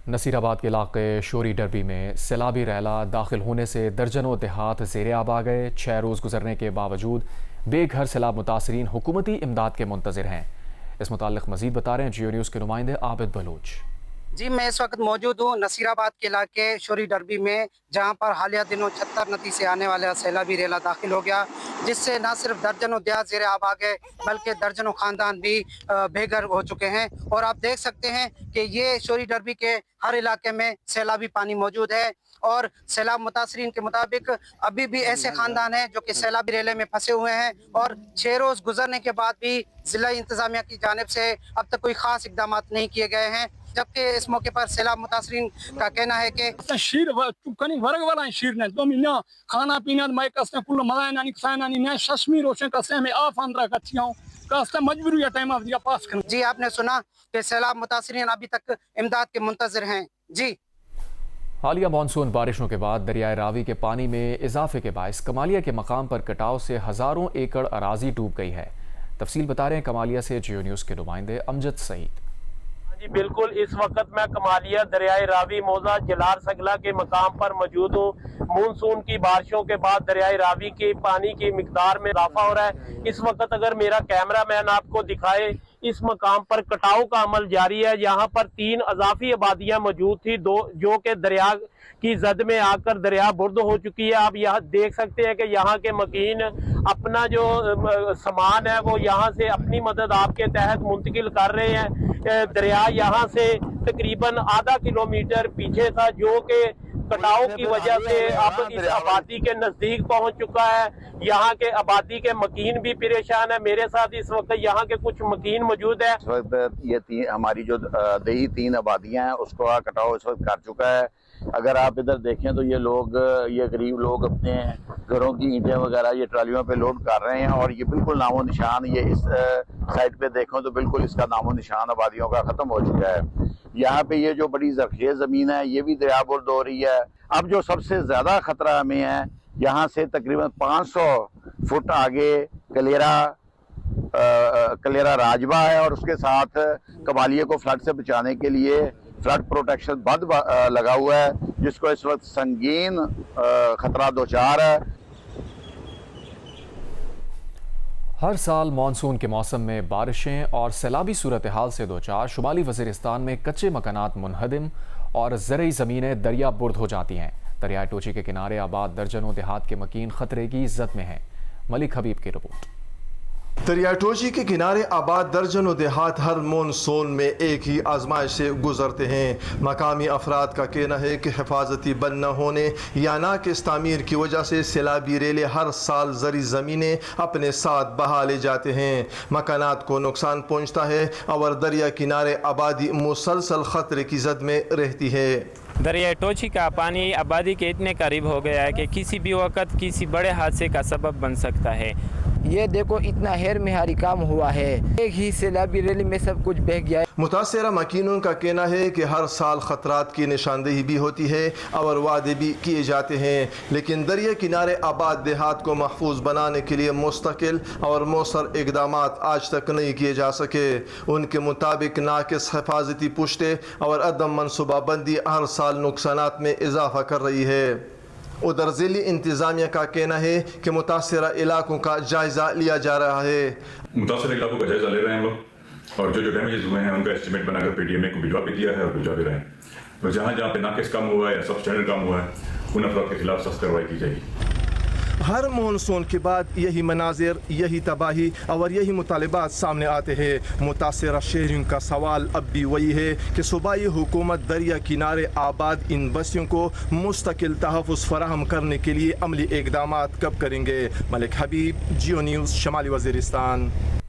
نصیرآباد کے علاقے شوری ڈربی میں سیلابی ریلا داخل ہونے سے درجنوں دیہات زیر آب آ گئے۔ 6 روز گزرنے کے باوجود بے گھر سیلاب متاثرین حکومتی امداد کے منتظر ہیں۔ اس متعلق مزید بتا رہے ہیں جیو نیوز کے نمائندے عابد بلوچ۔ جی میں اس وقت موجود ہوں نصیرآباد کے علاقے شوری ڈربی میں، جہاں پر حالیہ دنوں 76 ندی سے آنے والا سیلابی ریلا داخل ہو گیا، جس سے نہ صرف درجنوں دیہات زیر آب آ گئے بلکہ درجنوں خاندان بھی بے گھر ہو چکے ہیں۔ اور آپ دیکھ سکتے ہیں کہ یہ شوری ڈربی کے ہر علاقے میں سیلابی پانی موجود ہے، اور سیلاب متاثرین کے مطابق ابھی بھی ایسے خاندان ہیں جو کہ سیلابی ریلے میں پھنسے ہوئے ہیں، اور 6 روز گزرنے کے بعد بھی ضلع انتظامیہ کی جانب سے اب تک کوئی خاص اقدامات نہیں کیے گئے ہیں۔ جبکہ اس موقع پر سیلاب متاثرین کا کہنا ہے کہ شیر کنی ورگ والا شیر نے تو ملنا کھانا پینا میں کسے کل ملائنانی کسانانی نے ششمی روشن کسے میں آف اندرا کچھیاں کاستا مجبوری ہے ٹائم اف دیا پاس کرنا۔ جی آپ نے سنا کہ سیلاب متاثرین ابھی تک امداد کے منتظر ہیں۔ جی حالیہ مانسون بارشوں کے بعد دریائے راوی کے پانی میں اضافے کے باعث کمالیہ کے مقام پر کٹاؤ سے ہزاروں ایکڑ اراضی ڈوب گئی ہے۔ تفصیل بتا رہے ہیں کمالیہ سے جیو نیوز کے نمائندے امجد سعید۔ جی بالکل، اس وقت میں کمالیہ دریائے راوی موضع جلار سگلا کے مقام پر موجود ہوں۔ مونسون کی بارشوں کے بعد دریائے راوی کے پانی کی مقدار میں اضافہ ہو رہا ہے۔ اس وقت اگر میرا کیمرہ مین آپ کو دکھائے، اس مقام پر کٹاؤ کا عمل جاری ہے۔ یہاں پر 3 اضافی آبادیاں موجود تھی، جو کہ دریا کی زد میں آ کر دریا برد ہو چکی ہے۔ آپ یہاں دیکھ سکتے ہیں کہ یہاں کے مکین اپنا جو سامان ہے وہ یہاں سے اپنی مدد آپ کے تحت منتقل کر رہے ہیں۔ دریا یہاں سے تقریباً آدھا کلومیٹر پیچھے تھا، جو کہ کٹاؤ کی وجہ سے اب اس آبادی کے نزدیک پہنچ چکا ہے۔ یہاں کے آبادی کے مکین بھی پریشان ہے۔ میرے ساتھ اس وقت یہاں کے کچھ مکین موجود ہیں۔ اس وقت یہ ہماری جو دیہی 3 آبادیاں ہیں اس کو کٹاؤ اس وقت کر چکا ہے۔ اگر آپ ادھر دیکھیں تو یہ غریب لوگ اپنے گھروں کی اینٹیں وغیرہ یہ ٹرالیوں پہ لوڈ کر رہے ہیں، اور یہ بالکل نام و نشان، یہ اس سائٹ پہ دیکھیں تو بالکل اس کا نام و نشان آبادیوں کا ختم ہو چکا ہے۔ یہاں پہ یہ جو بڑی زرخیز زمین ہے یہ بھی دریا برد ہو رہی ہے۔ اب جو سب سے زیادہ خطرہ ہمیں ہے، یہاں سے تقریباً 500 فٹ آگے کلیرا راجبہ ہے، اور اس کے ساتھ کمالیہ کو فلڈ سے بچانے کے لیے فلڈ پروٹیکشن بند لگا ہوا ہے، جس کو اس وقت سنگین خطرہ دوچار ہے۔ ہر سال مانسون کے موسم میں بارشیں اور سیلابی صورتحال سے دوچار شمالی وزیرستان میں کچے مکانات منہدم اور زرعی زمینیں دریا برد ہو جاتی ہیں۔ دریائے ٹوچی کے کنارے آباد درجنوں دیہات کے مکین خطرے کی زد میں ہیں۔ ملک حبیب کی رپورٹ۔ دریائے ٹوچی کے کنارے آباد درجنوں دیہات ہر مونسون میں ایک ہی آزمائش سے گزرتے ہیں۔ مقامی افراد کا کہنا ہے کہ حفاظتی بند نہ ہونے یا ناقص تعمیر کی وجہ سے سیلابی ریلے ہر سال زرعی زمینیں اپنے ساتھ بہا لے جاتے ہیں، مکانات کو نقصان پہنچتا ہے اور دریا کنارے آبادی مسلسل خطرے کی زد میں رہتی ہے۔ دریائے ٹوچی کا پانی آبادی کے اتنے قریب ہو گیا ہے کہ کسی بھی وقت کسی بڑے حادثے کا سبب بن سکتا ہے۔ یہ دیکھو اتنا ہیر مہاری کام ہوا ہے، ایک ہی سیلابی ریلی میں سب کچھ بہہ گیا ہے۔ متاثرہ مکینوں کا کہنا ہے کہ ہر سال خطرات کی نشاندہی بھی ہوتی ہے اور وعدے بھی کیے جاتے ہیں، لیکن دریا کنارے آباد دیہات کو محفوظ بنانے کے لیے مستقل اور مؤثر اقدامات آج تک نہیں کیے جا سکے۔ ان کے مطابق ناقص حفاظتی پشتے اور عدم منصوبہ بندی ہر سال نقصانات میں اضافہ کر رہی ہے۔ ادھر ضلعی انتظامیہ کا کہنا ہے کہ متاثرہ علاقوں کا جائزہ لیا جا رہا ہے۔ متاثرہ علاقوں کا جائزہ لے رہے ہیں ہم لوگ، اور جو ڈیمیجز ہوئے ہیں ان کا اسٹیمیٹ بنا کر پی ڈی ایم اے کو بھجوا بھی دیا ہے اور بھجوا بھی رہے ہیں، اور جہاں پہ ناقص کام ہوا ہے یا سب اسٹینڈرڈ کام ہوا ہے ان افراد کے خلاف سخت کارروائی کی جائے گی۔ ہر مونسون کے بعد یہی مناظر، یہی تباہی اور یہی مطالبات سامنے آتے ہیں۔ متاثرہ شہریوں کا سوال اب بھی وہی ہے کہ صوبائی حکومت دریا کنارے آباد ان بستیوں کو مستقل تحفظ فراہم کرنے کے لیے عملی اقدامات کب کریں گے۔ ملک حبیب، جیو نیوز، شمالی وزیرستان۔